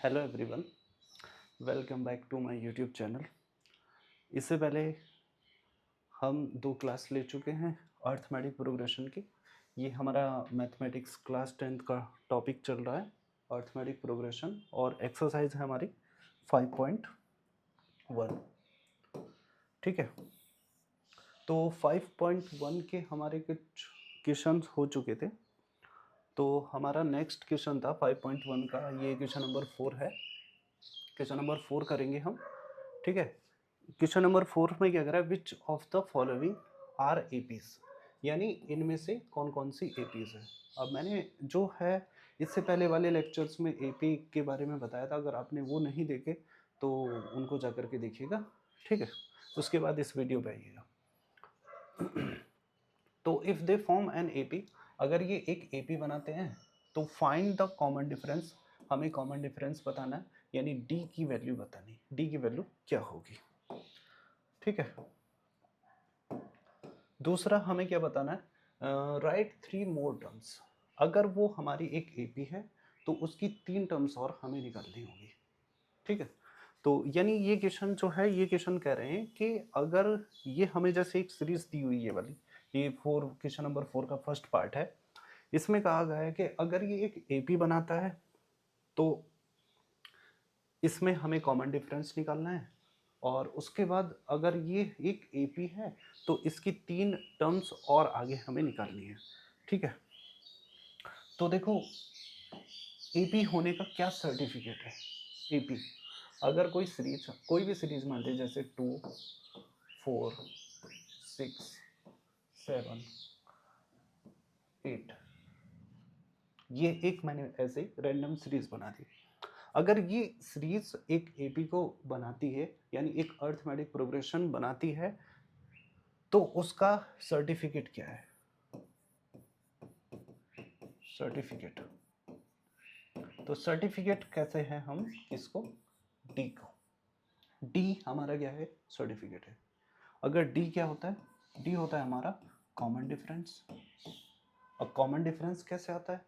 Hello everyone, welcome back to my YouTube channel. इससे पहले हम दो क्लास ले चुके हैं अर्थमेटिक प्रोग्रेशन की। ये हमारा मैथमेटिक्स क्लास 10th का टॉपिक चल रहा है, अर्थमेटिक प्रोग्रेशन, और एक्सरसाइज है हमारी 5.1। ठीक है, तो 5.1 के हमारे कुछ क्वेश्चन हो चुके थे। तो हमारा नेक्स्ट क्वेश्चन था 5.1 का, ये क्वेश्चन नंबर 4 है। क्वेश्चन नंबर 4 करेंगे हम। ठीक है, क्वेश्चन नंबर 4 में क्या करा है, which of the following are APs, यानी इनमें से कौन कौन सी एपीज है। अब मैंने जो है इससे पहले वाले लेक्चर्स में एपी के बारे में बताया था, अगर आपने वो नहीं देखे तो उनको जा करके देखिएगा। ठीक है, उसके बाद इस वीडियो पे आइएगा। तो if they form an AP, अगर ये एक एपी बनाते हैं तो फाइंड द कॉमन डिफरेंस, हमें कॉमन डिफरेंस बताना है, यानी डी की वैल्यू बतानी, डी की वैल्यू क्या होगी। ठीक है, दूसरा हमें क्या बताना है, राइट 3 मोर टर्म्स। अगर वो हमारी एक एपी है तो उसकी 3 टर्म्स और हमें निकालनी होगी। ठीक है, तो यानी ये क्वेश्चन जो है, ये क्वेश्चन कह रहे हैं कि अगर ये हमें जैसे एक सीरीज दी हुई है वाली, ये क्वेश्चन नंबर 4 का फर्स्ट पार्ट है। इसमें कहा गया है कि अगर ये एक एपी बनाता है तो इसमें हमें कॉमन डिफरेंस निकालना है, और उसके बाद अगर ये एक एपी है तो इसकी 3 टर्म्स और आगे हमें निकालनी है। ठीक है, तो देखो एपी होने का क्या सर्टिफिकेट है। एपी, अगर कोई सीरीज, कोई भी सीरीज मान लीजिए, जैसे 2, 4, 6, 7, 8, ये एक मैंने ऐसे रैंडम सीरीज बना दी। अगर ये सीरीज एक एपी को बनाती है, यानी एक अर्थमेटिक प्रोग्रेशन बनाती है, तो उसका सर्टिफिकेट क्या है। सर्टिफिकेट, तो सर्टिफिकेट कैसे है, हम इसको डी को, डी हमारा क्या है, सर्टिफिकेट है। अगर डी क्या होता है, डी होता है हमारा कॉमन डिफरेंस। अब कॉमन डिफरेंस कैसे आता है,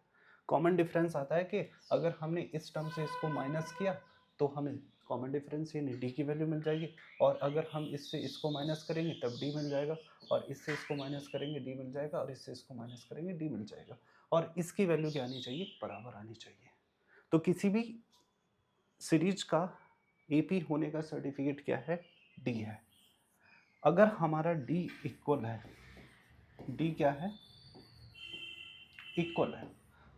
कॉमन डिफरेंस आता है कि अगर हमने इस टर्म से इसको माइनस किया तो हमें कॉमन डिफरेंस यानी डी की वैल्यू मिल जाएगी, और अगर हम इससे इसको माइनस करेंगे तब डी मिल जाएगा, और इससे इसको माइनस करेंगे डी मिल जाएगा, और इससे इसको माइनस करेंगे डी मिल जाएगा, और इसकी वैल्यू क्या आनी चाहिए, बराबर आनी चाहिए। तो किसी भी सीरीज का एपी होने का सर्टिफिकेट क्या है, डी है। अगर हमारा डी इक्वल है, डी क्या है, इक्वल है,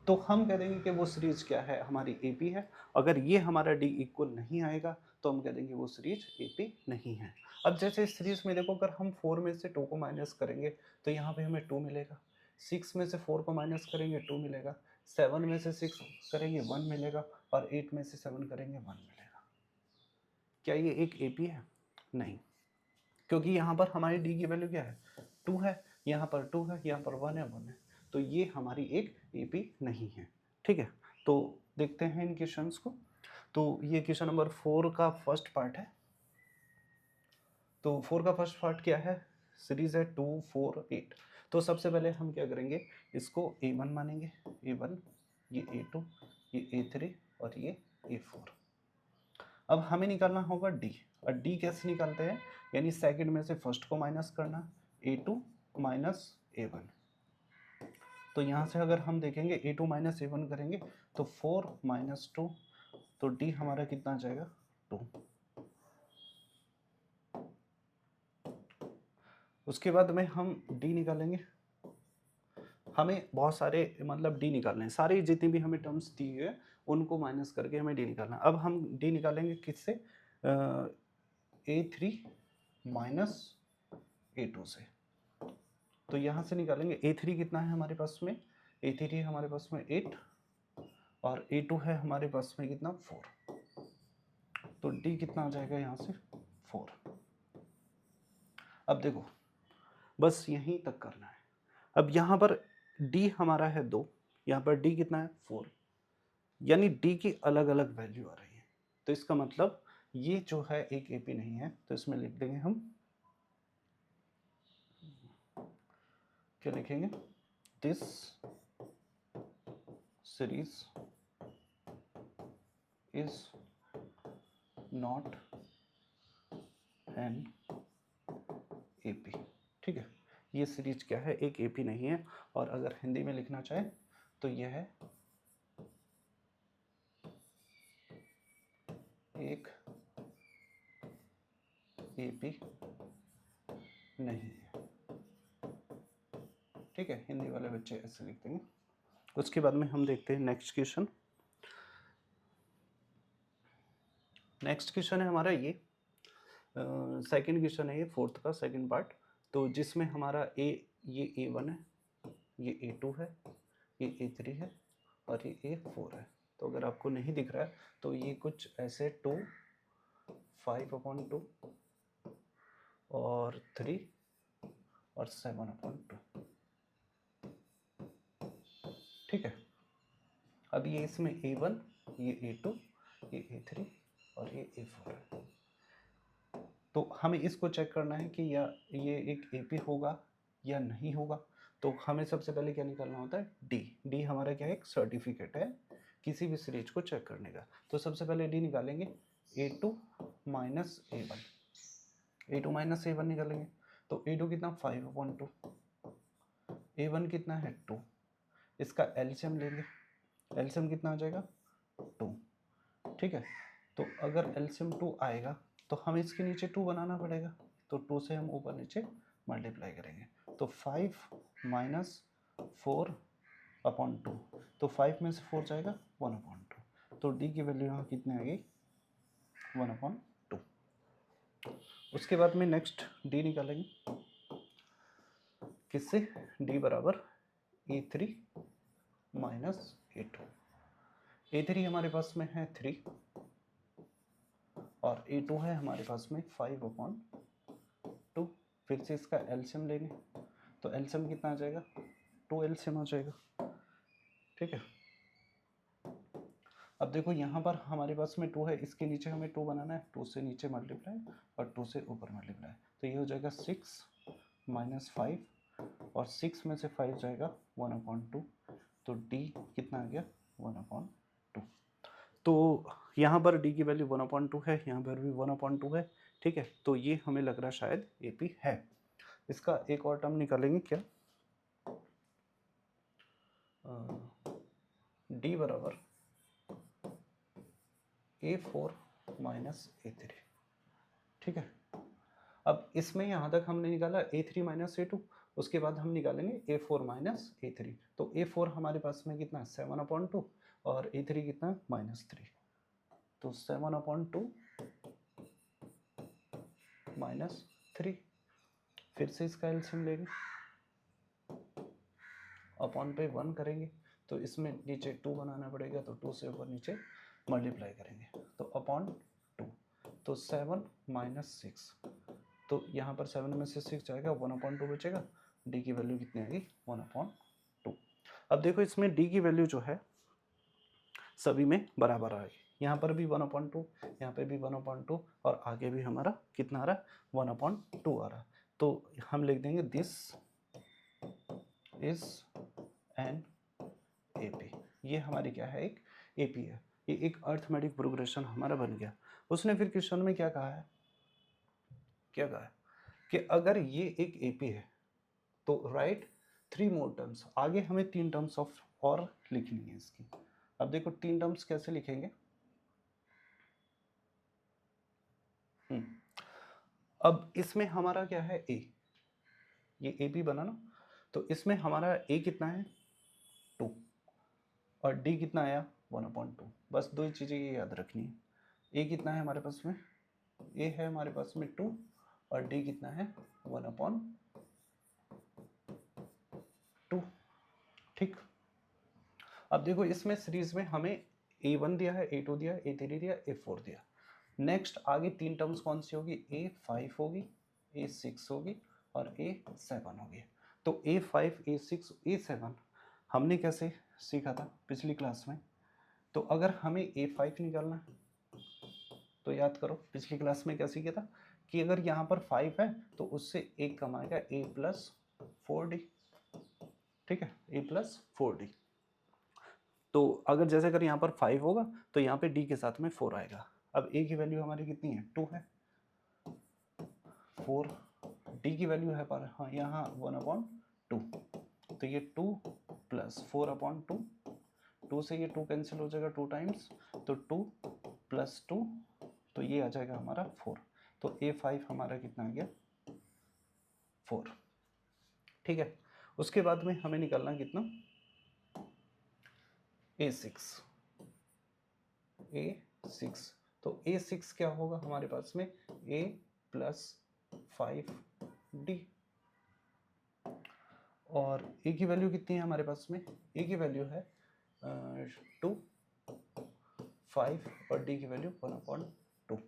तो हम कह देंगे कि वो सीरीज क्या है, हमारी एपी है। अगर ये हमारा डी इक्वल नहीं आएगा तो हम कह देंगे वो सीरीज एपी नहीं है। अब जैसे इस सीरीज में देखो, अगर हम 4 में से 2 को माइनस करेंगे तो यहाँ पे हमें 2 मिलेगा, 6 में से 4 को माइनस करेंगे 2 मिलेगा, 7 में से 6 करेंगे 1 मिलेगा, और 8 में से 7 करेंगे 1 मिलेगा। क्या ये एक एपी है? नहीं, क्योंकि यहाँ पर हमारी डी की वैल्यू क्या है, 2 है, यहाँ पर 2 है, यहाँ पर 1 है, 1 है, तो ये हमारी एक एपी नहीं है। ठीक है, तो देखते हैं इन क्वेश्चंस को। तो ये क्वेश्चन नंबर 4 का फर्स्ट पार्ट है। तो 4 का फर्स्ट पार्ट क्या है, सीरीज है 2, 4, 8। तो सबसे पहले हम क्या करेंगे, इसको A1 मानेंगे, A1, ये A2, ये A3, और ये A4। अब हमें निकालना होगा डी, और डी कैसे निकालते हैं, यानी सेकंड में से फर्स्ट को माइनस करना, A2 माइनस A1। तो यहाँ से अगर हम देखेंगे A2 माइनस A1 करेंगे तो 4 माइनस 2, तो डी हमारा कितना आ जाएगा, 2। उसके बाद में हम डी निकालेंगे, हमें बहुत सारे मतलब डी निकालने हैं, सारी जितनी भी हमें टर्म्स दी है उनको माइनस करके हमें डी निकालना है। अब हम डी निकालेंगे किससे, A3 माइनस A2 से। तो यहाँ से निकालेंगे A3 कितना है हमारे पास में, A3 हमारे पास में 8, और A2 है हमारे पास में कितना, 4। तो D कितना आ जाएगा यहाँ से, 4। अब देखो बस यहीं तक करना है। अब यहाँ पर D हमारा है 2, यहाँ पर D कितना है, 4, यानी D की अलग अलग वैल्यू आ रही है। तो इसका मतलब ये जो है एक एपी नहीं है, तो इसमें लिख देंगे हम, क्या लिखेंगे, this series is not an AP. ठीक है, ये सीरीज क्या है, एक एपी नहीं है। और अगर हिंदी में लिखना चाहे तो यह है एक एपी नहीं है। ठीक है, हिंदी वाले बच्चे ऐसे लिख देंगे। उसके बाद में हम देखते हैं नेक्स्ट क्वेश्चन। नेक्स्ट क्वेश्चन है हमारा ये सेकंड क्वेश्चन है, ये फोर्थ का सेकंड पार्ट। तो जिसमें हमारा ये A1 है, ये A2 है, ये A3 है और ये A4 है। तो अगर आपको नहीं दिख रहा है तो ये कुछ ऐसे 2, 5/2 और 3 और 7/2। ठीक है, अब ये इसमें A1, ये A2, ये A3 और ये A4 है। तो हमें इसको चेक करना है कि या ये एक AP होगा या नहीं होगा। तो हमें सबसे पहले क्या निकालना होता है, डी हमारा क्या है, एक सर्टिफिकेट है किसी भी सीरीज को चेक करने का। तो सबसे पहले डी निकालेंगे, A2 minus A1, A2 minus A1 निकालेंगे। तो A2 कितना 5/2, A1 कितना है 2, इसका एलसीएम लेंगे, एलसीएम कितना आ जाएगा 2। ठीक है, तो अगर एलसीएम 2 आएगा तो हमें इसके नीचे 2 बनाना पड़ेगा। तो 2 से हम ऊपर नीचे मल्टीप्लाई करेंगे। तो 5 माइनस 4/2, तो 5 में से 4 जाएगा 1/2। तो डी की वैल्यू यहाँ कितनी आ गई 1/2। उसके बाद में नेक्स्ट डी निकालेंगे, किससे, डी बराबर A3 माइनस A2। A3 हमारे पास में है 3 और A2 है हमारे पास में 5/2। फिर से इसका एलसीएम लेंगे, तो एलसीएम कितना आ जाएगा 2 एलसीएम आ जाएगा। ठीक है, अब देखो यहाँ पर हमारे पास में 2 है, इसके नीचे हमें 2 बनाना है। 2 से नीचे मल्टीप्लाई और 2 से ऊपर मल्टीप्लाई, तो ये हो जाएगा 6 माइनस 5 और 6 में से 5 जाएगा 1/2। तो डी कितना आ गया 1/2। तो यहाँ पर डी की वैल्यू 1/2 है, यहाँ पर भी 1/2 है। ठीक है, तो ये हमें लग रहा है शायद एपी है। इसका एक और टर्म निकालेंगे, क्या, डी बराबर A4 माइनस A3। ठीक है, अब इसमें यहाँ तक हमने निकाला A3 माइनस A2, उसके बाद हम निकालेंगे A4 माइनस A3। तो A4 हमारे पास में कितना 7/2 और A3 कितना -3। तो 7/2 -3, फिर से इसका एलसीएम लेंगे, अपॉन पे 1 करेंगे। तो इसमें नीचे 2 बनाना पड़ेगा, तो 2 से ऊपर नीचे मल्टीप्लाई करेंगे, तो अपॉन 2। तो 7 माइनस 6, तो यहाँ पर 7 में से 6 जाएगा 1/2 बचेगा। डी की वैल्यू कितनी आएगी 1/2। अब देखो इसमें डी की वैल्यू जो है सभी में बराबर आएगी, यहाँ पर भी 1/2, यहाँ पे भी 1/2 और आगे भी हमारा कितना आ रहा है 1/2 आ रहा है। तो हम लिख देंगे दिस इज एन एपी। ये हमारी क्या है, एक एपी है। ये एक अर्थमेटिक प्रोग्रेशन हमारा बन गया। उसने फिर क्वेश्चन में क्या कहा है, क्या कहा है कि अगर ये एक एपी है तो राइट 3 मोर टर्म्स, आगे हमें 3 टर्म्स ऑफ और लिखनी है इसकी। अब देखो 3 टर्म्स कैसे लिखेंगे, अब इसमें हमारा क्या है ए, ये ए पी बना ना, तो इसमें हमारा ए कितना है 2 और डी कितना आया 1/2। बस 2 चीज़ें ये याद रखनी है, ए कितना है हमारे पास में, ए है हमारे पास में 2 और डी कितना है 1/2। ठीक, अब देखो इसमें सीरीज में हमें A1 दिया है, A2 दिया है, A3 दिया, A4 दिया। नेक्स्ट आगे 3 टर्म्स कौन सी होगी, A5 होगी, A6 होगी और A7 होगी। तो A5, A6, A7 हमने कैसे सीखा था पिछली क्लास में। तो अगर हमें A5 निकालना है तो याद करो पिछली क्लास में क्या सीखा था कि अगर यहाँ पर 5 है तो उससे एक कम आएगा A+4D। ठीक है, A+4D। तो अगर जैसे अगर यहाँ पर 5 होगा तो यहाँ पे डी के साथ में 4 आएगा। अब ए की वैल्यू हमारी कितनी है, 2 है, 4, डी की वैल्यू है पर हाँ यहाँ 1/2, तो ये 2 प्लस 4/2, 2 से ये 2 कैंसिल हो जाएगा 2 टाइम्स, तो 2 प्लस 2, तो ये आ जाएगा हमारा 4, तो A5 हमारा कितना आ गया, 4। ठीक है, उसके बाद में हमें निकालना कितना, A6, तो A6 क्या होगा हमारे पास में, A प्लस 5D, और A की वैल्यू कितनी है हमारे पास में, A की वैल्यू है 2, 5 और D की वैल्यू 1/2,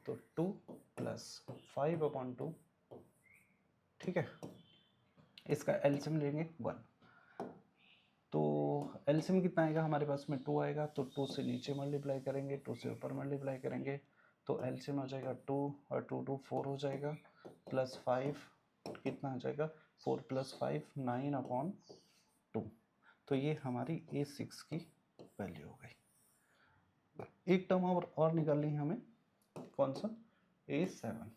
तो 2 प्लस 5/2, ठीक है, इसका एलसीएम लेंगे 1, तो एलसीएम कितना आएगा हमारे पास में, 2 आएगा, तो 2 से नीचे मल्टीप्लाई करेंगे, 2 से ऊपर मल्टीप्लाई करेंगे, तो एलसीएम हो जाएगा 2 और 2 2 4 हो जाएगा, प्लस 5 कितना हो जाएगा, 4 प्लस 5 9/2, तो ये हमारी A6 की वैल्यू हो गई। एक टर्म और निकालनी है हमें, कौन सा, A7,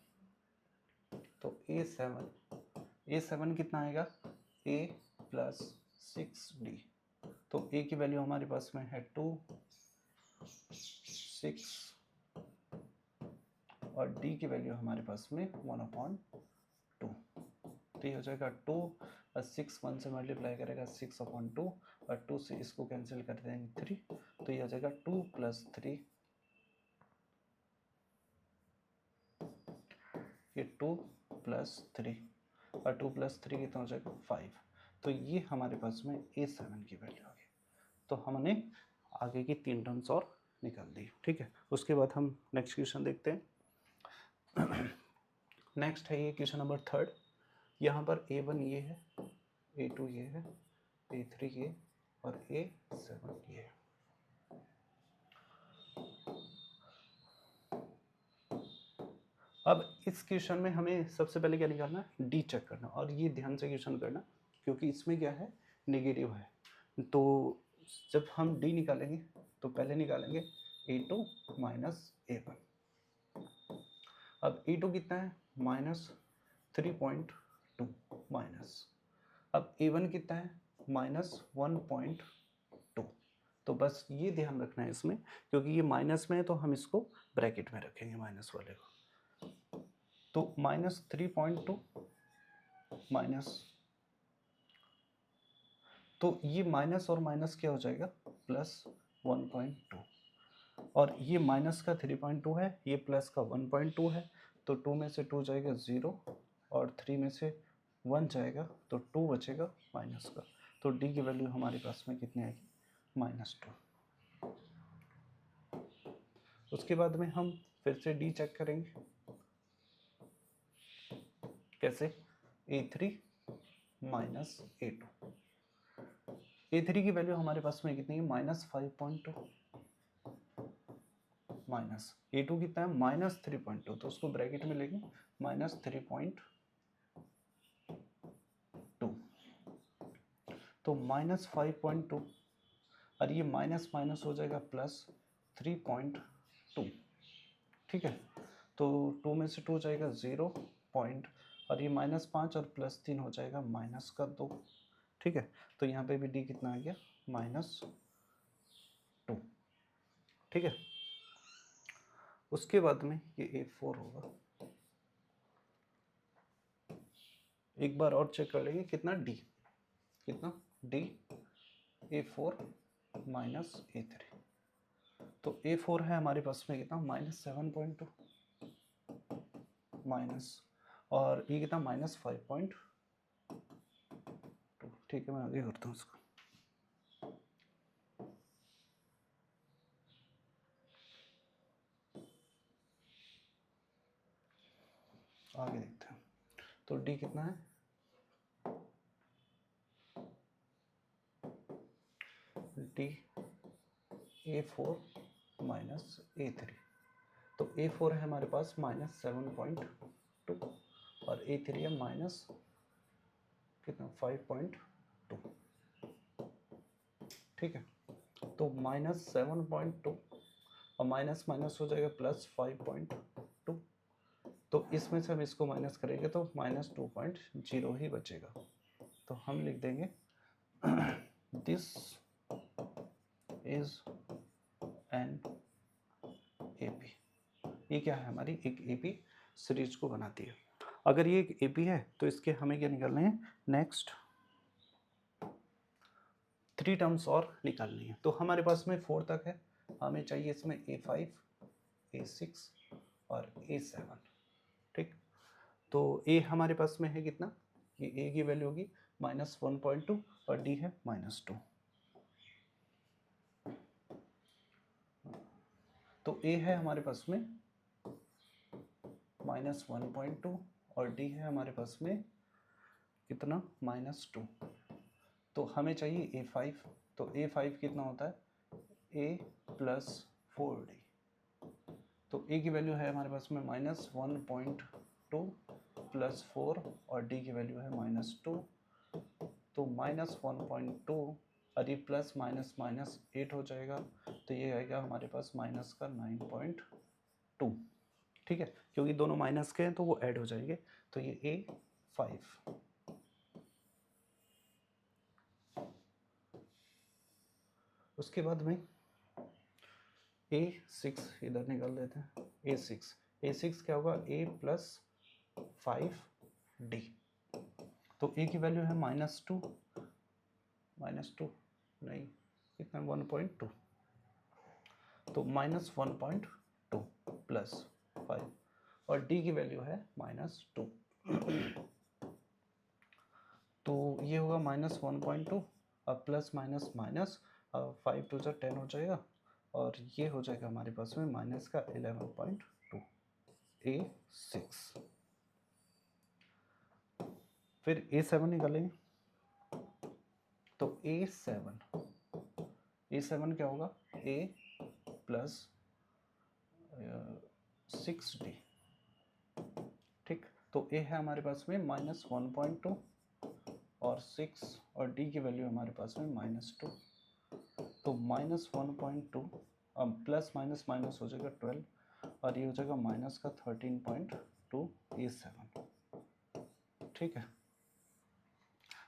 तो A7 कितना आएगा, A प्लस 6D, तो A की वैल्यू हमारे पास में है 2, 6 और D की वैल्यू हमारे पास में 1/2, तो ये हो जाएगा 2 और 6 1 से मल्टीप्लाई करेगा 6/2 और 2 से इसको कैंसिल कर देंगे 3, तो ये हो जाएगा 2 प्लस 3, ये 2 प्लस 3 और 2 प्लस 3 कितना हो जाएगा 5, तो ये हमारे पास में A7 की वैल्यू आ गई। तो हमने आगे की 3 टर्म्स और निकाल दी। ठीक है, उसके बाद हम नेक्स्ट क्वेश्चन देखते हैं। नेक्स्ट है ये क्वेश्चन नंबर 3। यहाँ पर A1 ये है, A2 ये है, A3 ये और A7 ये है। अब इस क्वेश्चन में हमें सबसे पहले क्या निकालना है, डी चेक करना, और ये ध्यान से क्वेश्चन करना क्योंकि इसमें क्या है, नेगेटिव है। तो जब हम डी निकालेंगे तो पहले निकालेंगे A2 माइनस A1। अब A2 कितना है, -3.2 माइनस, अब A1 कितना है, -1.2। तो बस ये ध्यान रखना है इसमें, क्योंकि ये माइनस में है तो हम इसको ब्रैकेट में रखेंगे माइनस वाले को। तो -3.2 माइनस, तो ये माइनस और माइनस क्या हो जाएगा, +1.2, और ये माइनस का 3.2 है, ये प्लस का 1.2 है, तो 2 में से 2 जाएगा 0 और 3 में से 1 जाएगा तो 2 बचेगा माइनस का, तो डी की वैल्यू हमारे पास में कितनी आएगी, -2। उसके बाद में हम फिर से डी चेक करेंगे, कैसे, A3 माइनस A2। A3 की वैल्यू हमारे पास में कितनी है, -5.2, माइनस A2 कितना है, -3.2, तो उसको ब्रैकेट में लेंगे -3.2, तो -5.2 और ये माइनस माइनस हो जाएगा +3.2। ठीक है, तो 2 में से 2 जाएगा 0 पॉइंट, और ये -5 और +3 हो जाएगा -2। ठीक है, तो यहाँ पे भी डी कितना आ गया, -2। ठीक है, उसके बाद में ये A4 होगा, एक बार और चेक कर लेंगे कितना, डी कितना, डी A4 माइनस A3, तो A4 है हमारे पास में कितना, -7.2 माइनस, और ये कितना, -5.2। ठीक है, मैं आगे करता हूँ इसको, आगे देखते हैं। तो डी कितना है, डी A4 माइनस A3, तो A4 है हमारे पास -7.2 और A3 है कितना, 5.2। ठीक है। तो -7.2 और माइनस माइनस हो जाएगा +5.2। तो इसमें से हम इसको माइनस करेंगे तो -2.0 ही बचेगा। तो हम लिख देंगे दिस इज एन एपी। ये क्या है, हमारी एक एपी सीरीज को बनाती है। अगर ये एक एपी है तो इसके हमें क्या निकालने हैं, नेक्स्ट 3 टर्म्स और निकालनी है। तो हमारे पास में 4 तक है, हमें चाहिए इसमें A5, A6 और A7। ठीक, तो A हमारे पास में है कितना, ये A की वैल्यू होगी -1.2 और D है -2। तो A है हमारे पास में -1.2 और D है हमारे पास में कितना, -2। तो हमें चाहिए A5। तो A5 कितना होता है, A + 4D। तो A की वैल्यू है हमारे पास में -1.2 + 4 और D की वैल्यू है -2। तो -1.2 और ये प्लस माइनस माइनस 8 हो जाएगा। तो ये आएगा हमारे पास माइनस का 9.2। ठीक है, क्योंकि दोनों माइनस के हैं तो वो ऐड हो जाएंगे। तो ये A5। उसके बाद में A6 इधर निकाल देते हैं। A6 क्या होगा, A + 5D। तो A की वैल्यू है -2 नहीं, कितना, 1.2। तो -1.2 + 5 और D की वैल्यू है -2। तो ये होगा -1.2 अब प्लस माइनस माइनस 5 2 10 हो जाएगा और ये हो जाएगा हमारे पास में माइनस का 11.2 A6। फिर A7 निकालेंगे। तो A7 क्या होगा, A + 6D। ठीक, तो A है हमारे पास में -1.2 और 6 और D की वैल्यू हमारे पास में -2। तो -1.2 अब प्लस माइनस माइनस हो जाएगा 12 और ये हो जाएगा माइनस का 13.2 A7। ठीक है,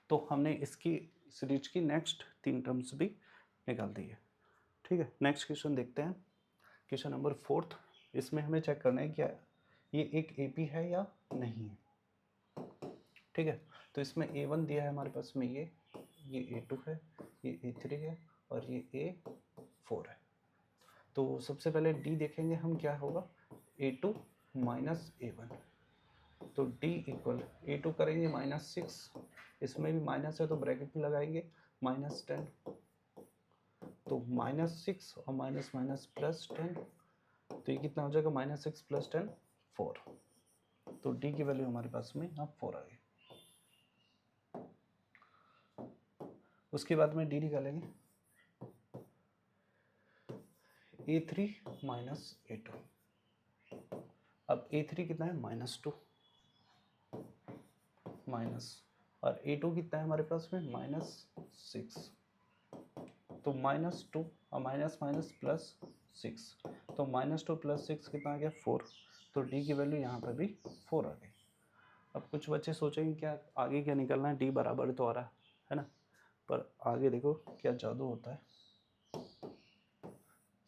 तो हमने इसकी सीरीज की नेक्स्ट 3 टर्म्स भी निकाल दी है। ठीक है, नेक्स्ट क्वेश्चन देखते हैं। Question number 4। इसमें हमें चेक करना है क्या ये एक एपी है या नहीं है। ठीक है, तो इसमें A1 दिया है हमारे पास में, ये A2 है, ये A3 है और ये A4 है। तो सबसे पहले D देखेंगे हम क्या होगा, A2 - A1। तो D = A2 करेंगे -6, इसमें भी माइनस है तो ब्रैकेट में लगाएंगे -10। तो -6 और माइनस माइनस +10, तो ये कितना हो जाएगा, -6 + 10 4। तो D की वैल्यू हमारे पास में अब 4 आ गई। उसके बाद में D निकालेंगे A3 - A2। अब A3 कितना है, -2 माइनस और A2 कितना है हमारे पास में, -6। तो -2 और माइनस माइनस +6, तो -2 + 6 कितना आ गया, 4। तो D की वैल्यू यहाँ पर भी 4 आ गई। अब कुछ बच्चे सोचेंगे क्या आगे क्या निकलना है, D बराबर तो आ रहा है ना, पर आगे देखो क्या जादू होता है।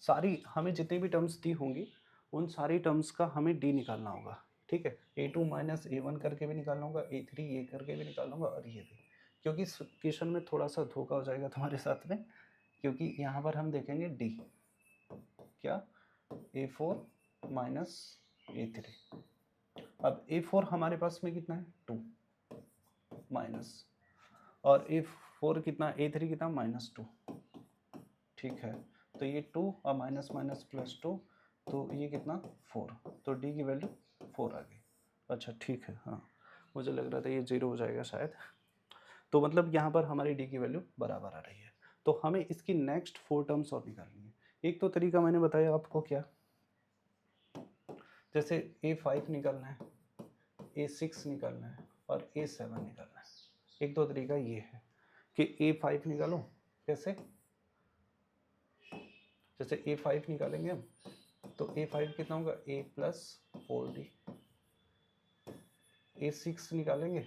सारी हमें जितनी भी टर्म्स दी होंगी उन सारी टर्म्स का हमें D निकालना होगा। ठीक है, A2 - A1 करके भी निकालना होगा, A3 ये करके भी निकालना होगा और ये भी, क्योंकि क्वेश्चन में थोड़ा सा धोखा हो जाएगा तुम्हारे साथ में, क्योंकि यहाँ पर हम देखेंगे D क्या, A4 - A3। अब A4 हमारे पास में कितना है, 2 माइनस, और A4 कितना, A3 कितना, -2। ठीक है, तो ये 2 और माइनस माइनस +2, तो ये कितना, 4। तो D की वैल्यू 4 आ गई। अच्छा ठीक है, हाँ मुझे लग रहा था ये 0 हो जाएगा शायद। तो मतलब यहाँ पर हमारी D की वैल्यू बराबर आ रही है। तो हमें इसकी नेक्स्ट 4 टर्म्स और निकालनी है। एक तो तरीका मैंने बताया आपको, क्या, जैसे A5 निकालना है, A6 निकालना है और A7 निकालना है। एक तो तरीका ये है कि A5 निकालो, कैसे, जैसे a5 निकालेंगे हम, तो a5 कितना होगा, a प्लस 4d। a6 निकालेंगे,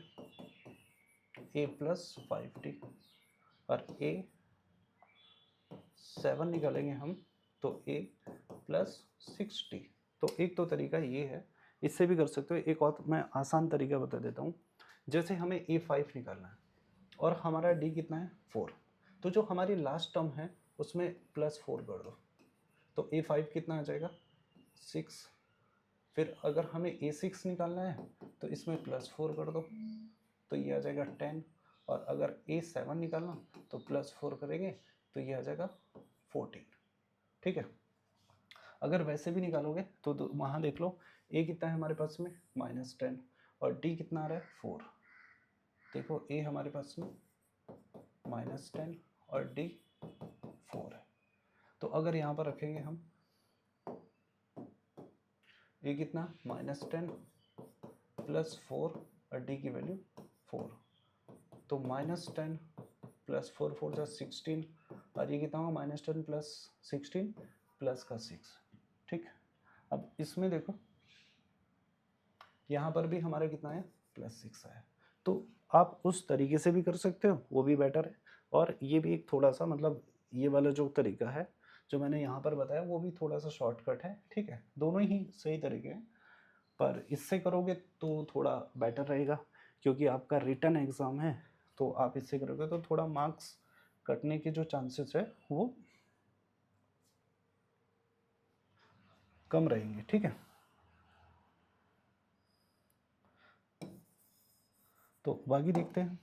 a प्लस 5d। और a7 निकालेंगे हम, तो a प्लस 6d। तो एक तो तरीका ये है, इससे भी कर सकते हो। एक और मैं आसान तरीका बता देता हूँ। जैसे हमें a5 निकालना है और हमारा d कितना है, 4, तो जो हमारी लास्ट टर्म है उसमें +4 कर दो, तो a5 कितना आ जाएगा, 6। फिर अगर हमें a6 निकालना है तो इसमें +4 कर दो, तो ये आ जाएगा 10। और अगर a7 निकालना तो +4 करेंगे तो ये आ जाएगा 14। ठीक है। अगर वैसे भी निकालोगे तो वहाँ देख लो, a कितना है हमारे पास में, -10, और d कितना आ रहा है, 4। देखो a हमारे पास में -10 और d 4 है। तो अगर यहाँ पर रखेंगे हम a कितना, -10 + 4 और d की वैल्यू 4, तो -10 + 4 4 जा 16, और ये कितना होगा, -10 + 16 प्लस का 6। ठीक। अब इसमें देखो यहाँ पर भी हमारा कितना है, +6 है। तो आप उस तरीके से भी कर सकते हो, वो भी बेटर है। और ये भी एक थोड़ा सा मतलब ये वाला जो तरीका है जो मैंने यहाँ पर बताया वो भी थोड़ा सा शॉर्टकट है। ठीक है, दोनों ही सही तरीके हैं, पर इससे करोगे तो थोड़ा बेटर रहेगा, क्योंकि आपका रिटन एग्ज़ाम है। तो आप इससे करोगे तो थोड़ा मार्क्स कटने के जो चांसेस है वो कम रहेंगे। ठीक है, तो बाकी देखते हैं।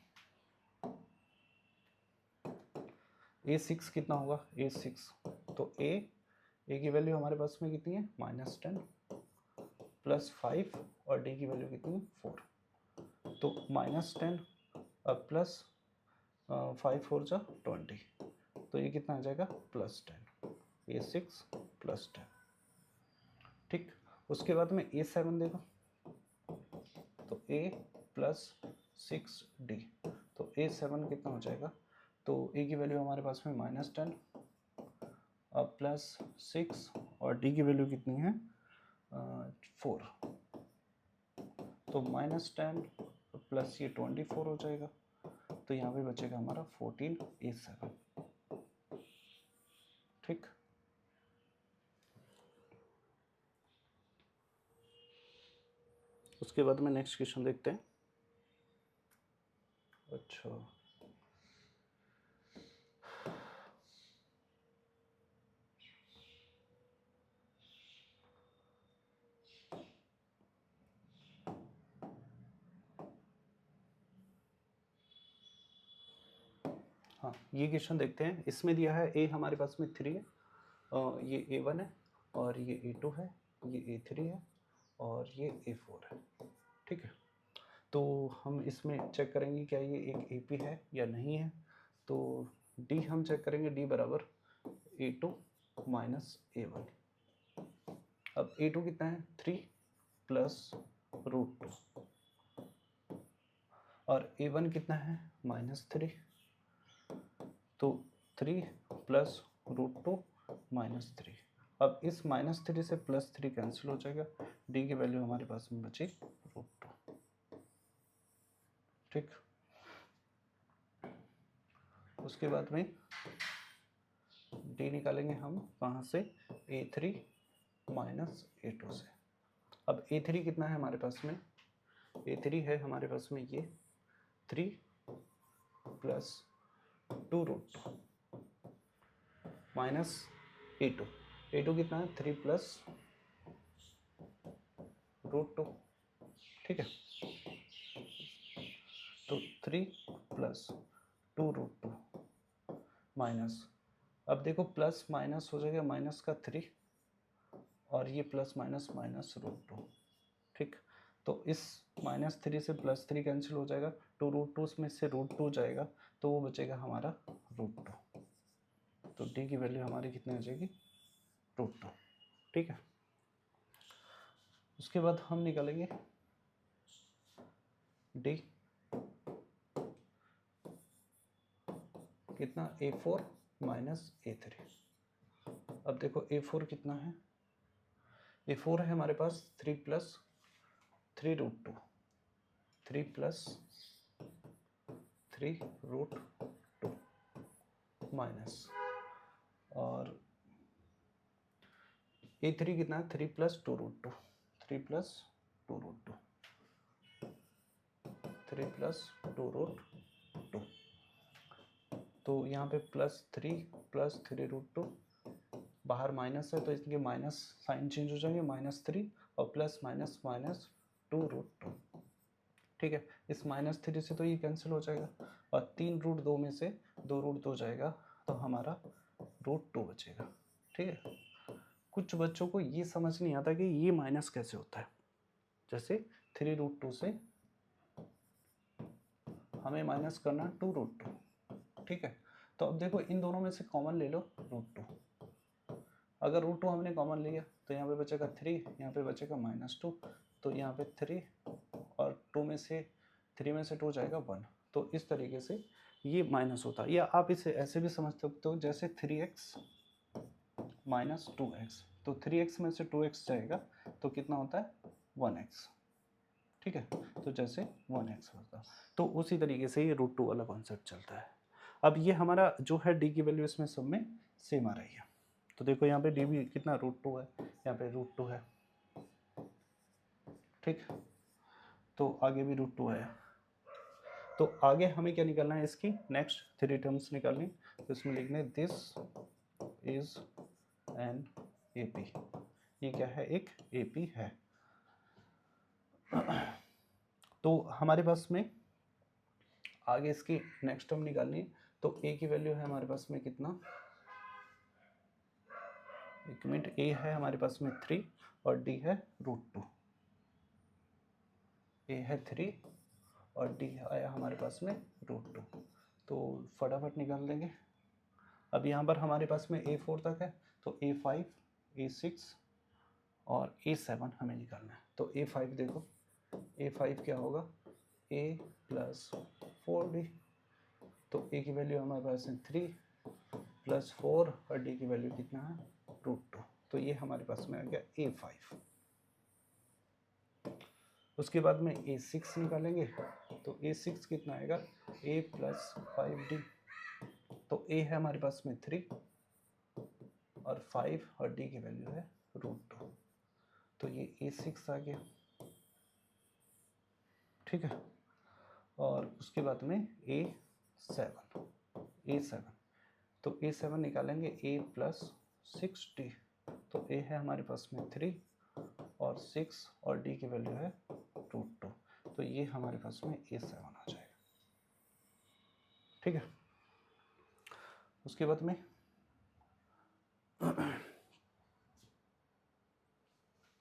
a6 कितना होगा, a6, तो a की वैल्यू हमारे पास में कितनी है, -10 + 5 और d की वैल्यू कितनी है, 4। तो -10 और प्लस 5 4 जा 20, तो ये कितना आ जाएगा, +10। a6 +10। ठीक। उसके बाद में a7 देखो, तो a + 6d, तो a7 कितना हो जाएगा, तो a की वैल्यू हमारे पास में -10 और +6 और d की वैल्यू कितनी है, 4, तो -10 प्लस ये 24 हो जाएगा, तो यहाँ पे बचेगा हमारा 14 a7। ठीक। उसके बाद में नेक्स्ट क्वेश्चन देखते हैं। अच्छा, हाँ ये क्वेश्चन देखते हैं। इसमें दिया है a हमारे पास में 3 है, ये a1 है, और ये a2 है, ये a3 है, और ये a4 है। ठीक है, तो हम इसमें चेक करेंगे क्या ये एक AP है या नहीं है। तो D हम चेक करेंगे, D बराबर a2 माइनस a1। अब a2 कितना है, 3 + √2, और a1 कितना है, -3, तो 3 + √2 -3। अब इस -3 से +3 कैंसिल हो जाएगा, d की वैल्यू हमारे पास में बची √2। ठीक। उसके बाद में d निकालेंगे हम कहाँ से, a3 माइनस a2 से। अब a3 कितना है हमारे पास में, a3 है हमारे पास में ये 3 + 2√2 माइनस a2। a2 कितना है, 3 + √2। ठीक है, तो 3 + 2√2 माइनस, अब देखो प्लस माइनस हो जाएगा, माइनस का 3 और ये प्लस माइनस -√2। ठीक, तो इस -3 से +3 कैंसिल हो जाएगा, तो √2 में से √2 जाएगा, तो वो बचेगा हमारा √2। तो d की वैल्यू हमारी कितनी हो जाएगी, √2। ठीक है, उसके बाद हम निकालेंगे d कितना, a4 माइनस a3। अब देखो A4 कितना है, A4 है हमारे पास 3 plus 3 root 2, 3 plus 3 root 2 minus, और A3 कितना है 3 plus 2 root 2, 3 plus 2 root 2, 3 plus 2 root 2, तो यहाँ पे प्लस 3 रूट 2, बाहर माइनस है तो इसके माइनस साइन चेंज हो जाएंगे, -3 और प्लस माइनस माइनस 2 रूट 2, ठीक है। इस -3 से तो ये कैंसिल हो जाएगा, और 3 रूट 2 में से 2 रूट 2 जाएगा तो हमारा रूट 2 बचेगा, ठीक है। कुछ बच्चों को ये समझ नहीं आता कि ये माइनस कैसे होता है। जैसे 3 रूट 2 से हमें माइनस करना 2 रूट 2, ठीक है। तो अब देखो इन दोनों में से कॉमन ले लो रूट 2, अगर रूट 2 हमने कॉमन लिया तो यहाँ पे बचेगा 3, यहाँ पे बचेगा -2, तो यहाँ पे 3 और 2 में से 3 में से 2 जाएगा 1, तो इस तरीके से ये माइनस होता है। या आप इसे ऐसे भी समझ सकते हो जैसे 3x माइनस 2x, तो 3x में से 2x जाएगा तो कितना होता है 1x, ठीक है। तो जैसे 1x होता, तो उसी तरीके से ये रूट 2 वाला कॉन्सेप्ट चलता है। अब ये हमारा जो है डी की वैल्यू इसमें सब में सेम आ रही है, तो देखो यहाँ पे डी भी कितना रूट 2 है, यहाँ पे रूट 2 है, ठीक। तो आगे भी रूट 2 है, तो आगे हमें क्या निकालना है, इसकी नेक्स्ट 3 टर्म्स निकालनी, तो इसमें लिखने दिस इज एन AP, ये क्या है, एक AP है। तो हमारे पास में आगे इसकी नेक्स्ट टर्म निकालनी है, तो A की वैल्यू है हमारे पास में कितना, एक मिनट, A है हमारे पास में 3 और D है रूट 2, A है 3 और D आया हमारे पास में रूट 2, तो फटाफट निकाल देंगे। अब यहाँ पर हमारे पास में A4 तक है, तो A5, A6 और A7 हमें निकालना है। तो A5 देखो, A5 क्या होगा, A प्लस 4D, तो A की वैल्यू हमारे पास है 3 प्लस 4 और D की वैल्यू कितना है रूट 2, तो ये हमारे पास में आ गया A5। उसके बाद में A6 निकालेंगे, तो A6 कितना आएगा, A प्लस 5D, तो A है हमारे पास में 3 और 5 और D की वैल्यू है रूट 2, तो ये A6 आ गया, ठीक है। और उसके बाद में A7, तो A7 निकालेंगे A प्लस 6D, तो A है हमारे पास में 3 और 6 और D की वैल्यू है रूट 2, तो ये हमारे पास में A7 आ जाएगा, ठीक है। उसके बाद में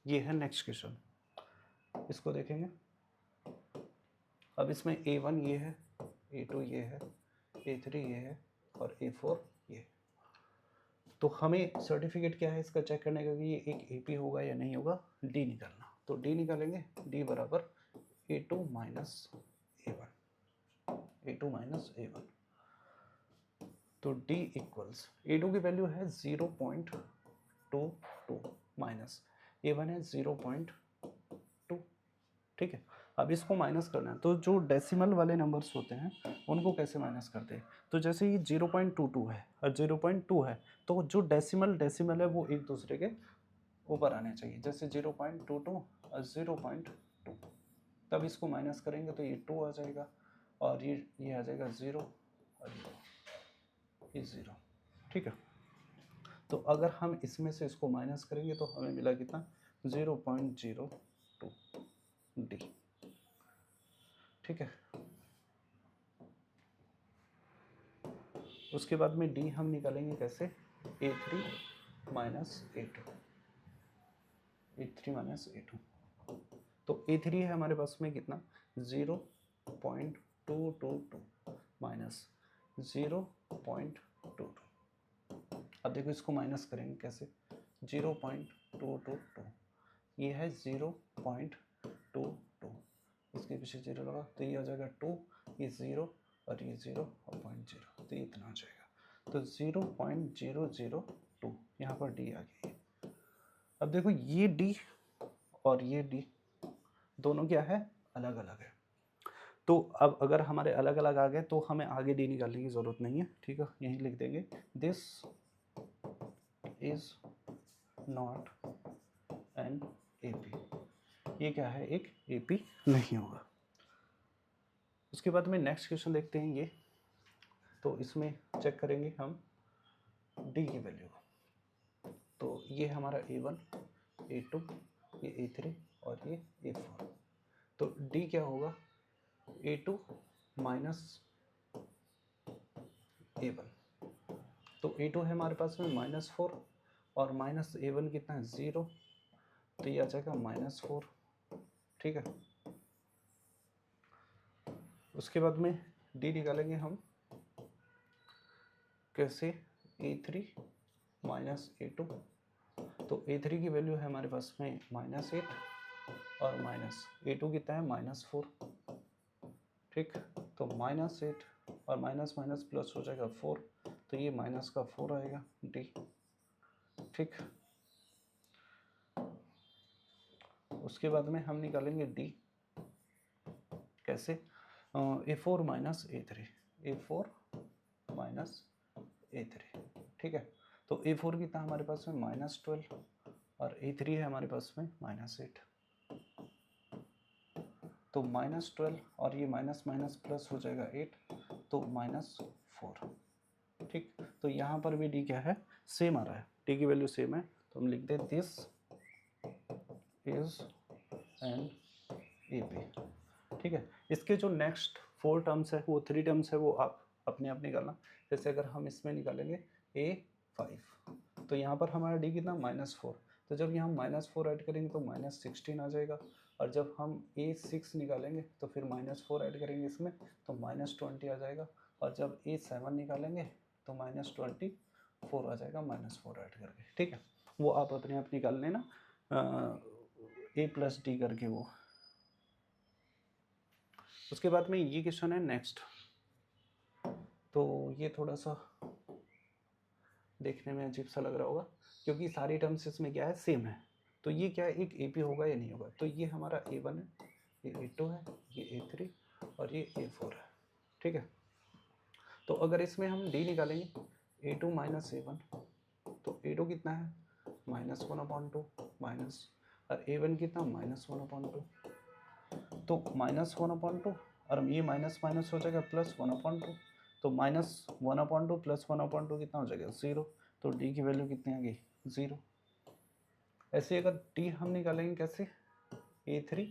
ये है नेक्स्ट क्वेश्चन, इसको देखेंगे। अब इसमें A1 ये है, A2 ये है, A3 ये है और A4 ये। तो हमें सर्टिफिकेट क्या है इसका चेक करने का कि ये एक AP होगा या नहीं होगा, D निकालना, तो D निकालेंगे, D बराबर A2 minus A1, A2 minus A1, तो D इक्वल्स A2 की वैल्यू है 0.22 माइनस A1 है 0.2, ठीक है। अब इसको माइनस करना है, तो जो डेसिमल वाले नंबर्स होते हैं उनको कैसे माइनस करते हैं, तो जैसे ये 0.22 है और 0.2 है, तो जो डेसिमल है वो एक दूसरे के ऊपर आने चाहिए, जैसे 0.22 और 0.2, तब इसको माइनस करेंगे तो ये 2 आ जाएगा और ये आ जाएगा 0 और ये 0, ठीक है। तो अगर हम इसमें से इसको माइनस करेंगे तो हमें मिला कितना, 0.02D, ठीक है। उसके बाद में D हम निकालेंगे कैसे, A3 minus A2, A3 minus A2, तो A3 है हमारे पास में कितना 0.222 माइनस 0.22, अब देखो इसको माइनस करेंगे कैसे, 0.222, ये है 0.22, इसके पीछे 0 लगा तो ये आ जाएगा 2, ये 0 और ये 0 और 0.0, तो ये इतना आ जाएगा, तो 0.002 यहाँ पर डी आ गई। अब देखो ये डी और ये डी दोनों क्या है, अलग अलग है। तो अब अगर हमारे अलग अलग आ गए तो हमें आगे डी निकालने की ज़रूरत नहीं है, ठीक है, यहीं लिख देंगे this is not an AP. ये क्या है, एक एपी नहीं होगा। उसके बाद में नेक्स्ट क्वेश्चन देखते हैं ये। तो इसमें चेक करेंगे हम डी की वैल्यू। तो ये हमारा A1, A2, ये A3 और ये A4। तो D क्या होगा, A2 माइनस A1। तो A2 है हमारे पास में -4 और माइनस A1 कितना है 0, तो ये आ जाएगा -4, ठीक है। उसके बाद में D निकालेंगे हम कैसे, A3 माइनस A2। तो A3 की वैल्यू है हमारे पास में -8 और माइनस A2 कितना है -4, ठीक। तो -8 और माइनस माइनस प्लस हो जाएगा 4, तो ये माइनस का 4 आएगा D, ठीक। उसके बाद में हम निकालेंगे D कैसे, A4 minus A3, A4 minus A3, ठीक है। तो A4 कितना हमारे पास में -12 और A3 है हमारे पास में -8। तो -12 और ये माइनस माइनस प्लस हो जाएगा 8, तो -4, ठीक। तो यहाँ पर भी D क्या है, सेम आ रहा है, D की वैल्यू सेम है, तो हम लिख दें दिस इज एन एपी, ठीक है। इसके जो नेक्स्ट 4 टर्म्स है वो 3 टर्म्स है, वो आप अपने आप निकालना। जैसे अगर हम इसमें निकालेंगे A5, तो यहाँ पर हमारा D कितना -4, तो जब यहाँ -4 ऐड करेंगे तो -16 आ जाएगा। और जब हम A6 निकालेंगे तो फिर -4 ऐड करेंगे इसमें तो -20 आ जाएगा। और जब A7 निकालेंगे तो -24 आ जाएगा, -4 ऐड करके, ठीक है। वो आप अपने आप निकाल लेना A + D करके वो। उसके बाद में ये क्वेश्चन है नेक्स्ट। तो ये थोड़ा सा देखने में अजीब सा लग रहा होगा क्योंकि सारी टर्म्स इसमें क्या है, सेम है। तो ये क्या है, एक AP होगा या नहीं होगा। तो ये हमारा A1 है, ये A2 है, ये A3 और ये A4 है, ठीक है। तो अगर इसमें हम D निकालेंगे A2 माइनस A1, तो A2 कितना है -1/2 माइनस, और A1 कितना -1/2, तो -1/2 और ये माइनस माइनस हो जाएगा +1/2, तो -1/2 + 1/2 कितना हो जाएगा 0। तो D की वैल्यू कितनी आ गई 0। ऐसे अगर D हम निकालेंगे कैसे, A3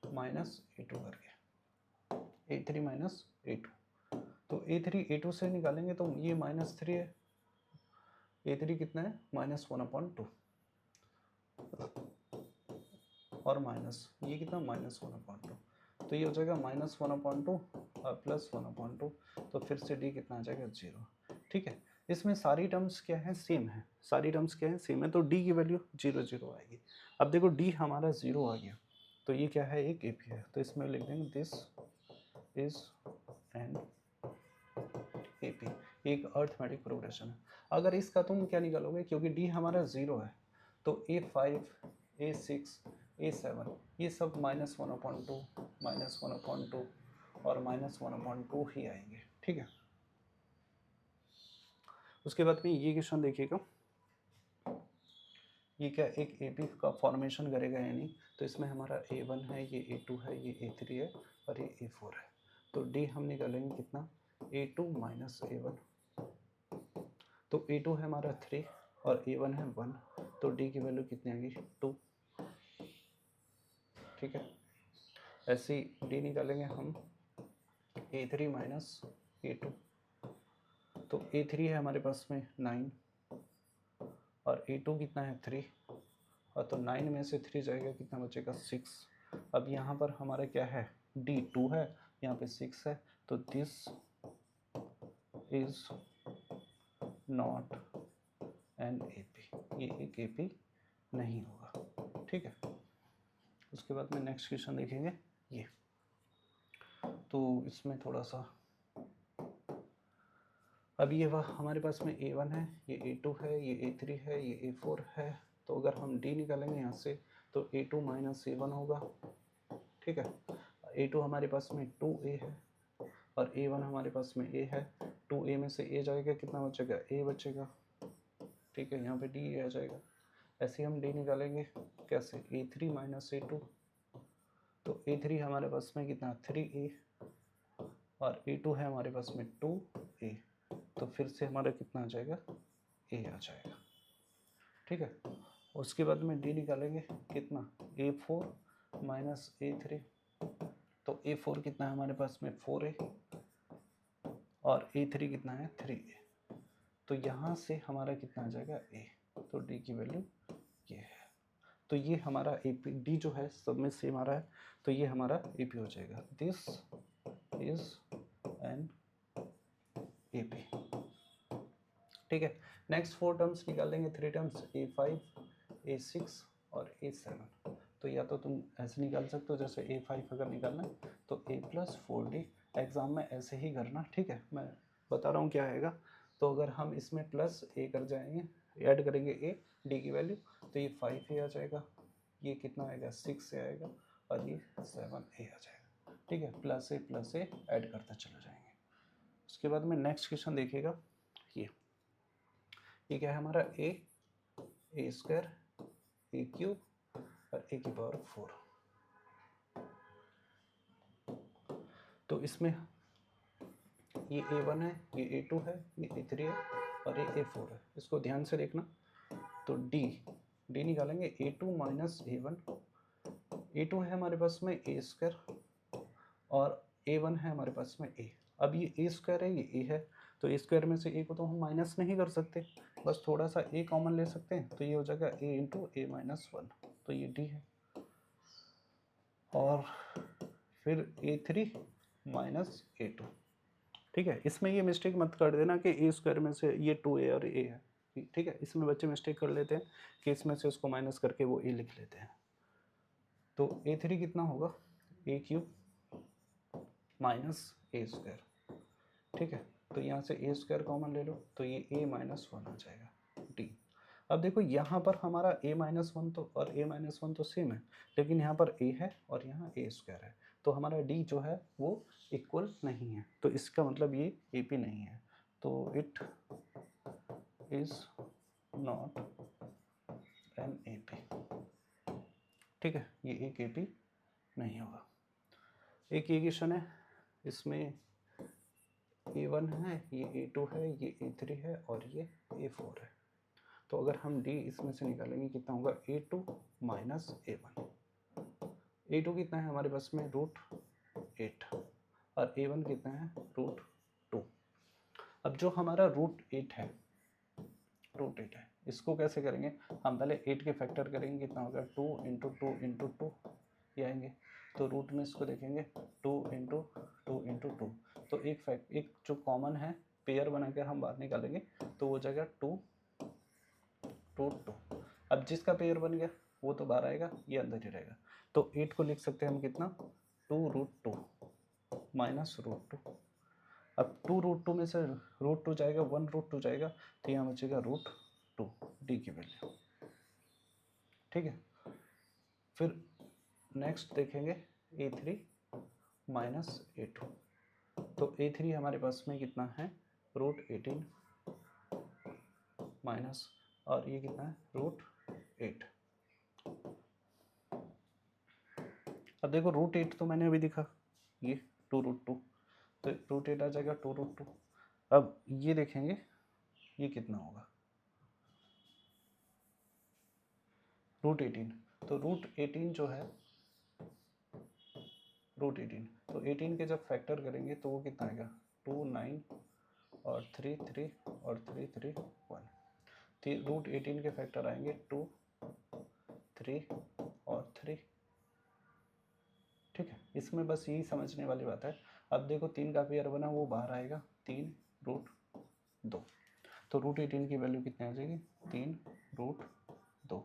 माइनस A2 करके, A3 माइनस A2। तो A3 A2 से निकालेंगे तो ये -3 है, A3 कितना है -1/2 और माइनस ये कितना -1/2, तो ये हो जाएगा -1/2 और +1/2, तो फिर से D कितना आ जाएगा 0, ठीक है। इसमें सारी टर्म्स क्या है, सेम है, सारी टर्म्स क्या है, सेम है, तो D की वैल्यू 0 0 आएगी। अब देखो D हमारा 0 आ गया, तो ये क्या है, एक AP है, तो इसमें लिख देंगे दिस इज एन AP, एक अर्थमेटिक प्रोग्रेशन है। अगर इसका तुम क्या निकालोगे, क्योंकि D हमारा 0 है, तो A5 A6 A7 ये सब -1/2 -1/2 और -1/2 ही आएंगे, ठीक है। उसके बाद में ये क्वेश्चन देखिएगा, ये क्या एक AP का फॉर्मेशन करेगा या नहीं। तो इसमें हमारा A1 है, ये A2 है, ये A3 है और ये A4 है। तो D हम निकालेंगे कितना, A2 माइनस A1, तो A2 है हमारा 3 और A1 है 1, तो D की वैल्यू कितनी आएगी 2, ठीक है। ऐसे ही D निकालेंगे हम A3 माइनस A2, तो A3 है हमारे पास में 9 और A2 कितना है 3, और तो 9 में से 3 जाएगा कितना बचेगा 6। अब यहाँ पर हमारा क्या है, D 2 है, यहाँ पे 6 है, तो this is not an AP, ये एक AP नहीं होगा, ठीक है। उसके बाद में नेक्स्ट क्वेश्चन देखेंगे ये। तो इसमें थोड़ा सा अब ये वह हमारे पास में A1 है, ये A2 है, ये A3 है, ये A4 है। तो अगर हम D निकालेंगे यहाँ से तो A2 माइनस A1 होगा, ठीक है। A2 हमारे पास में 2A है और A1 हमारे पास में A है। 2A में से A जाएगा, कितना बचेगा? A बचेगा, ठीक है। यहाँ पे D आ जाएगा। ऐसे हम D निकालेंगे कैसे? A3 माइनस A2, तो A3 हमारे पास में कितना? 3A और A2 है हमारे पास में 2A, तो फिर से हमारा कितना आ जाएगा? A आ जाएगा, ठीक है। उसके बाद में D निकालेंगे, कितना? A4 माइनस A3, तो A4 कितना है हमारे पास में? 4A और A3 कितना है? 3A। तो यहाँ से हमारा कितना आ जाएगा? A। तो D की वैल्यू ये है। तो ये हमारा AP, D जो है सब में सेम आ रहा है, तो ये हमारा AP हो जाएगा। दिस इज एन AP, ठीक है। नेक्स्ट 4 टर्म्स निकाल लेंगे, 3 टर्म्स, A5, A6 और A7। तो या तो तुम ऐसे निकाल सकते हो, जैसे A5 अगर निकालना है तो A प्लस 4D। एग्जाम में ऐसे ही करना, ठीक है। मैं बता रहा हूँ क्या आएगा। तो अगर हम इसमें प्लस A कर जाएंगे, ऐड करेंगे A, D की वैल्यू, तो ये 5A आ जाएगा, ये कितना आएगा? 6A आएगा और ये 7A आ जाएगा, ठीक है। प्लस A ऐड करते चले जाएंगे। उसके बाद में नेक्स्ट क्वेश्चन देखिएगा, ये क्या है हमारा? A स्क्वायर, A क्यूब और A की पावर 4। तो इसमें ये A1 है, ये A2 है, ये A3 है और ये A4 है। इसको ध्यान से देखना। तो D निकालेंगे, A2 माइनस A1। A2 है हमारे पास में A स्क्वायर और A1 है हमारे पास में A। अब ये A स्क्वायर है, ये A है, तो A स्क्वायर में से A को तो हम माइनस नहीं कर सकते, बस थोड़ा सा A कॉमन ले सकते हैं, तो ये हो जाएगा A इंटू A माइनस 1, तो ये D है। और फिर A3 माइनस A2, ठीक है। इसमें ये मिस्टेक मत कर देना कि A स्क्वायर में से ये 2A और A है, ठीक है। इसमें बच्चे मिस्टेक कर लेते हैं कि इसमें से उसको माइनस करके वो A लिख लेते हैं। तो A3 कितना होगा? A cube minus A square, ठीक है। तो यहाँ से A स्क्वायर कॉमन ले लो, तो ये A माइनस 1 आ जाएगा, D। अब देखो यहाँ पर हमारा A माइनस 1 तो और A माइनस 1 तो सेम है, लेकिन यहाँ पर A है और यहाँ A स्क्वायर है, तो हमारा D जो है वो इक्वल नहीं है, तो इसका मतलब ये AP नहीं है। तो it is not an AP, ठीक है। ये एक AP नहीं होगा। एक ये क्वेश्चन है, इसमें A1 है, ये A2 है, ये A3 है और ये A4 है। तो अगर हम D इसमें से निकालेंगे, कितना होगा? A2 minus A1। A2 कितना है हमारे पास में? √8 और A1 कितना है? √2। अब जो हमारा √8 है, इसको कैसे करेंगे? हम पहले 8 के फैक्टर करेंगे, कितना होगा? 2 इंटू 2 इंटू 2 ये आएंगे। तो रूट में इसको देखेंगे, 2 इंटू 2 इंटू 2, तो एक जो कॉमन है पेयर बनाकर हम बाहर निकालेंगे, तो हो जाएगा 2√2। अब जिसका पेयर बन गया वो तो बाहर आएगा, ये अंदर ही रहेगा। तो 8 को लिख सकते हैं हम कितना? 2√2 माइनस √2। अब 2√2 में से √2 जाएगा, 1√2 जाएगा, तो यहाँ बचेगा √2, D की वैल्यू, ठीक है। फिर नेक्स्ट देखेंगे A3 माइनस A2। तो A3 हमारे पास में कितना है? √18 माइनस, और ये कितना है? √8। अब देखो √8 तो मैंने अभी दिखा, ये 2√2, तो √8 आ जाएगा 2√2। अब ये देखेंगे ये कितना होगा? √18, तो √18 जो है, √18, तो 18 के जब फैक्टर करेंगे तो वो कितना आएगा? 2 9 और 3 3 और 3 3 1। √18 के फैक्टर आएंगे 2 3 और 3, ठीक है। इसमें बस यही समझने वाली बात है। अब देखो 3 का पेयर बना, वो बाहर आएगा, 3√2, तो √18 की वैल्यू कितनी आ जाएगी? 3√2।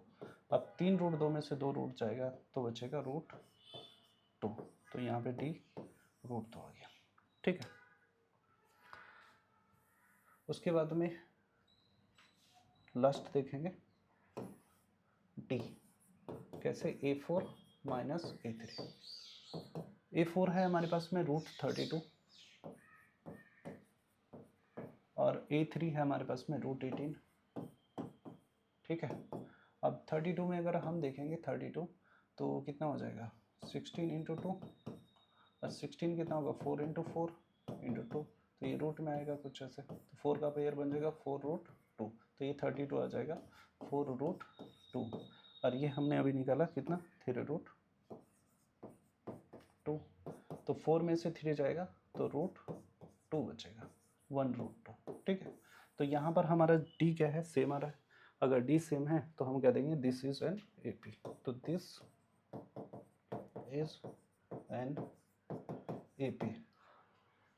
अब 3√2 में से 2 रूट जाएगा, तो बचेगा √2, तो यहाँ पे D √2 आ गया, ठीक है। उसके बाद में लास्ट देखेंगे डी, कैसे A4 माइनस A3। A4 है हमारे पास में √32 और A3 है हमारे पास में √18। ठीक है, अब 32 में अगर हम देखेंगे 32 तो कितना हो जाएगा 16 इंटू 2 और 16 कितना होगा 4 इंटू 4 इंटू 2, तो ये रूट में आएगा कुछ ऐसे, तो 4 का पेयर बन जाएगा 4√2, तो ये 32 आ जाएगा 4√2 और ये हमने अभी निकाला कितना 3√2, तो 4 में से 3 जाएगा तो √2 बचेगा 1√2। ठीक है, तो यहाँ पर हमारा डी क्या है सेम आ रहा है, अगर डी सेम है तो हम कह देंगे दिस इज एन AP, तो दिस इज एन AP,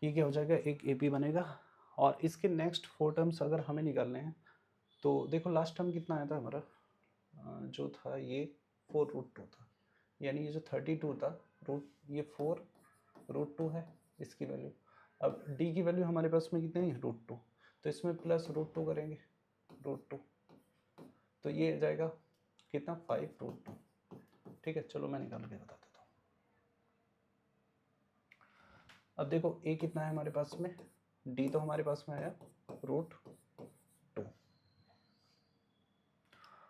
ये क्या हो जाएगा एक AP बनेगा। और इसके नेक्स्ट 4 टर्म्स अगर हमें निकालने हैं तो देखो लास्ट टर्म कितना आया था हमारा, जो था ये 4√2 था, यानी ये जो 32 था ये 4√2 है इसकी वैल्यू। अब डी की वैल्यू हमारे पास में कितनी है √2, तो इसमें प्लस √2 करेंगे √2, तो ये आ जाएगा कितना 5√2। ठीक है, चलो मैं निकाल के बता देता हूँ। अब देखो ए कितना है हमारे पास में, डी तो हमारे पास में आया √2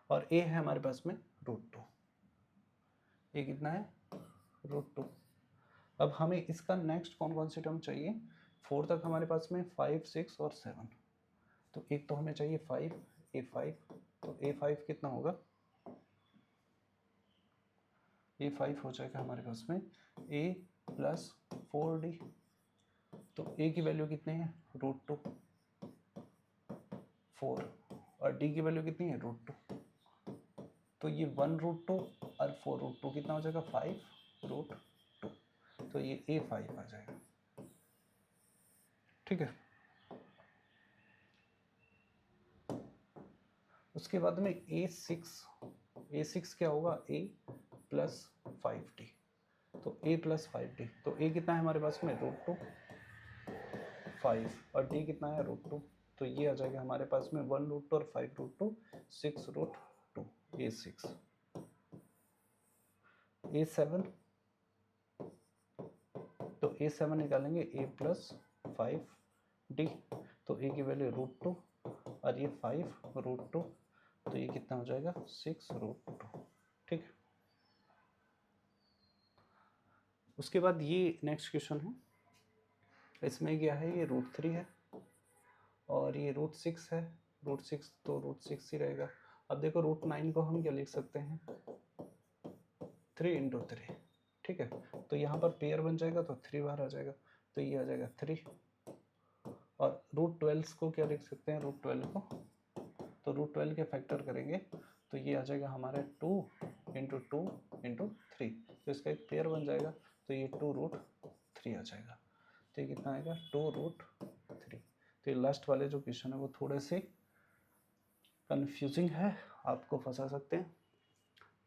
और ए है हमारे पास में √2, ए कितना है √2। अब हमें इसका नेक्स्ट कौन कौन सी टर्म चाहिए, 4 तक हमारे पास में 5, 6 और 7, तो एक तो हमें चाहिए 5, A5, तो A5 कितना होगा, A5 हो जाएगा हमारे पास में A प्लस 4D, तो A की वैल्यू कितनी है √2 4 और D की वैल्यू कितनी है √2, तो ये 1√2 और 4√2 कितना हो जाएगा 5√2, तो ये A5 आ जाएगा। ठीक है, उसके बाद में A6 क्या होगा A प्लस 5D, तो A प्लस 5D, तो A कितना है हमारे पास में √2 5 और D कितना है √2, तो ये आ जाएगा हमारे पास में 1√2 और 5√2 6√2 A6। A7, तो A7 निकालेंगे A प्लस 5D, तो A की वैल्यू √2 और ये 5√2, तो ये कितना हो जाएगा 6√2। ठीक है, उसके बाद ये नेक्स्ट क्वेश्चन है, इसमें क्या है ये √3 है और ये √6 है, √6 तो √6 ही रहेगा। अब देखो √9 को हम क्या लिख सकते हैं 3 इंटू 3। ठीक है, तो यहाँ पर पेयर बन जाएगा तो 3 बार आ जाएगा, तो ये आ जाएगा 3 और √12 को क्या लिख सकते हैं √12 को, तो √12 के फैक्टर करेंगे तो ये आ जाएगा हमारा 2 इंटू 2 इंटू 3, तो इसका एक पेयर बन जाएगा, तो ये 2√3 आ जाएगा, तो ये कितना आएगा 2√3। तो ये लास्ट वाले जो क्वेश्चन है वो थोड़े से कंफ्यूजिंग है, आपको फंसा सकते हैं।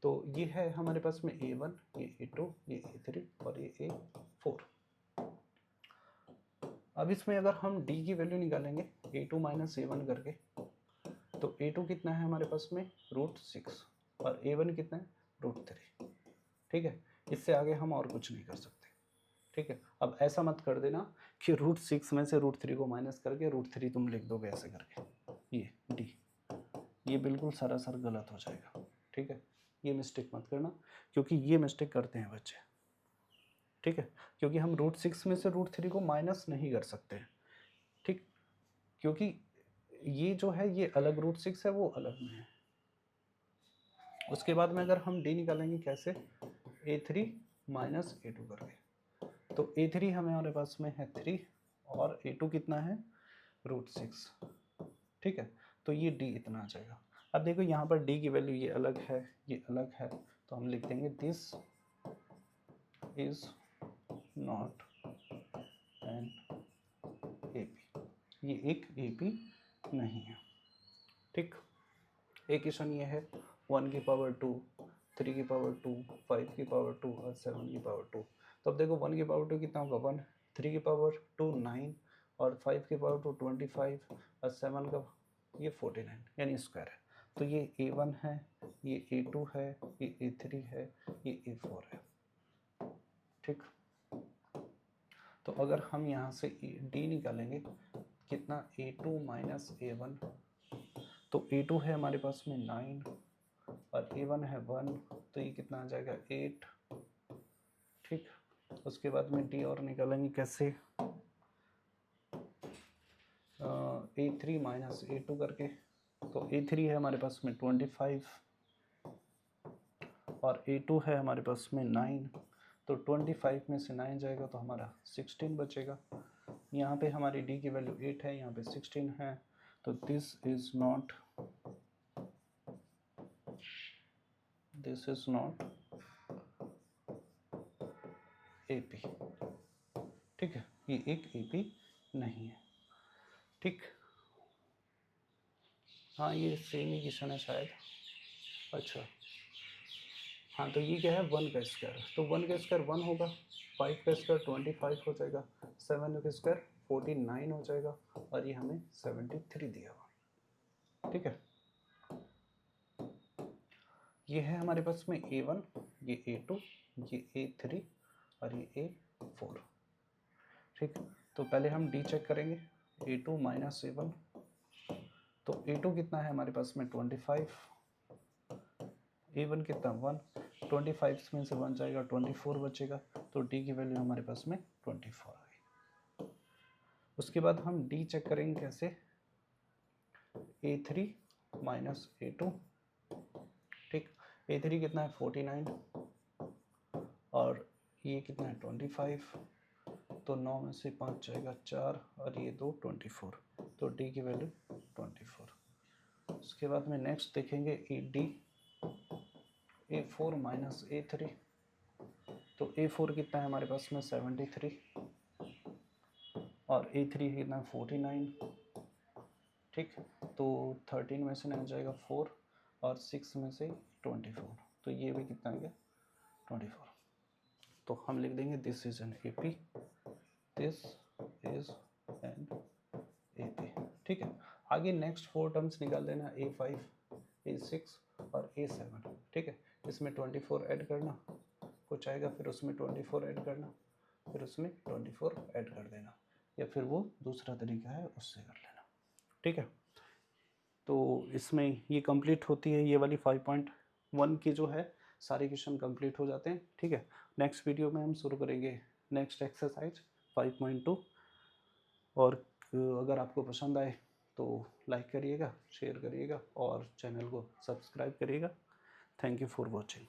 तो ये है हमारे पास में A1, ये A2, ये A3 और ये A4। अब इसमें अगर हम D की वैल्यू निकालेंगे A2 माइनस A1 करके, तो A2 कितना है हमारे पास में √6 और A1 कितना है √3। ठीक है, इससे आगे हम और कुछ नहीं कर सकते। ठीक है, अब ऐसा मत कर देना कि √6 में से √3 को माइनस करके √3 तुम लिख दोगे ऐसे करके, ये D, ये बिल्कुल सरासर गलत हो जाएगा। ठीक है, ये मिस्टेक मत करना, क्योंकि ये मिस्टेक करते हैं बच्चे। ठीक है, क्योंकि हम √6 में से √3 को माइनस नहीं कर सकते हैं। ठीक, क्योंकि ये जो है ये अलग √6 है, वो अलग में है। उसके बाद में अगर हम D निकालेंगे कैसे, A3 माइनस A2 करके, तो A3 हमारे पास में है 3 और A2 कितना है √6। ठीक है, तो ये D इतना आ जाएगा। अब देखो यहाँ पर D की वैल्यू ये अलग है, ये अलग है, तो हम लिख देंगे this is not an AP, ये एक AP नहीं है। ठीक, एक क्वेश्चन ये है 1 की पावर 2, 3 की पावर 2, 5 की पावर 2 और 7 की पावर 2। तो अब देखो 1 की पावर 2 कितना होगा 1, 3 की पावर 2 9 और 5 की पावर 2 25 और 7 का ये 49 यानी स्क्वायर है। तो ये A1 है, ये A2 है, ये A3 है, ये A4 है। ठीक, तो अगर हम यहाँ से D निकालेंगे कितना, A2 माइनस A1, तो A2 है हमारे पास में 9 और A1 है 1, तो ये कितना आ जाएगा 8। ठीक, उसके बाद में D और निकालेंगे कैसे, A3 माइनस A2 करके, तो A3 है हमारे पास में 25 और A2 है हमारे पास में 9, तो 25 में से 9 जाएगा तो हमारा 16 बचेगा। यहाँ पे हमारी D की वैल्यू 8 है, यहाँ पे 16 है, तो दिस इज नॉट AP। ठीक है, ये एक AP नहीं है। ठीक, हाँ ये सेम ही क्वेश्चन है शायद। अच्छा हाँ, तो ये क्या है 1 का स्क्वायर, तो 1 का स्क्वायर 1 होगा, 5 का स्क्वायर 25 हो जाएगा, 7 का स्क्वायर 49 हो जाएगा और ये हमें 73 दिया हुआ। ठीक है, ये है हमारे पास में A1, ये A2, ये A3 और ये A4। ठीक, तो पहले हम D चेक करेंगे, A2 माइनस A1, तो A2 कितना है हमारे पास में 25, A1 कितना 1, 25 में से 1 जाएगा 24 बचेगा, तो D की वैल्यू हमारे पास में 24 आ गई। उसके बाद हम D चेक करेंगे कैसे, A3 माइनस A2। ठीक, A3 कितना है 49 और ये कितना है 25, तो 9 में से 5 जाएगा 4 और ये 2 24, तो D की वैल्यू 24। उसके बाद में नेक्स्ट देखेंगे D A4 माइनस A3, तो A4 कितना है हमारे पास में 73 और A3 कितना है 49। ठीक, तो 13 में से नहीं जाएगा 4 और 6 में से 24, तो ये भी कितना आ गया 24। तो हम लिख देंगे this is an AP, this is an AP। ठीक है, आगे नेक्स्ट 4 टर्म्स निकाल देना, A5, A6 और A7। ठीक है, इसमें 24 ऐड करना, कुछ आएगा फिर उसमें 24 ऐड करना, फिर उसमें 24 ऐड कर देना, या फिर वो दूसरा तरीका है उससे कर लेना। ठीक है, तो इसमें ये कंप्लीट होती है, ये वाली 5.1 की जो है सारे क्वेश्चन कंप्लीट हो जाते हैं। ठीक है, नेक्स्ट वीडियो में हम शुरू करेंगे नेक्स्ट एक्सरसाइज 5.2। और अगर आपको पसंद आए तो लाइक करिएगा, शेयर करिएगा और चैनल को सब्सक्राइब करिएगा। Thank you for watching.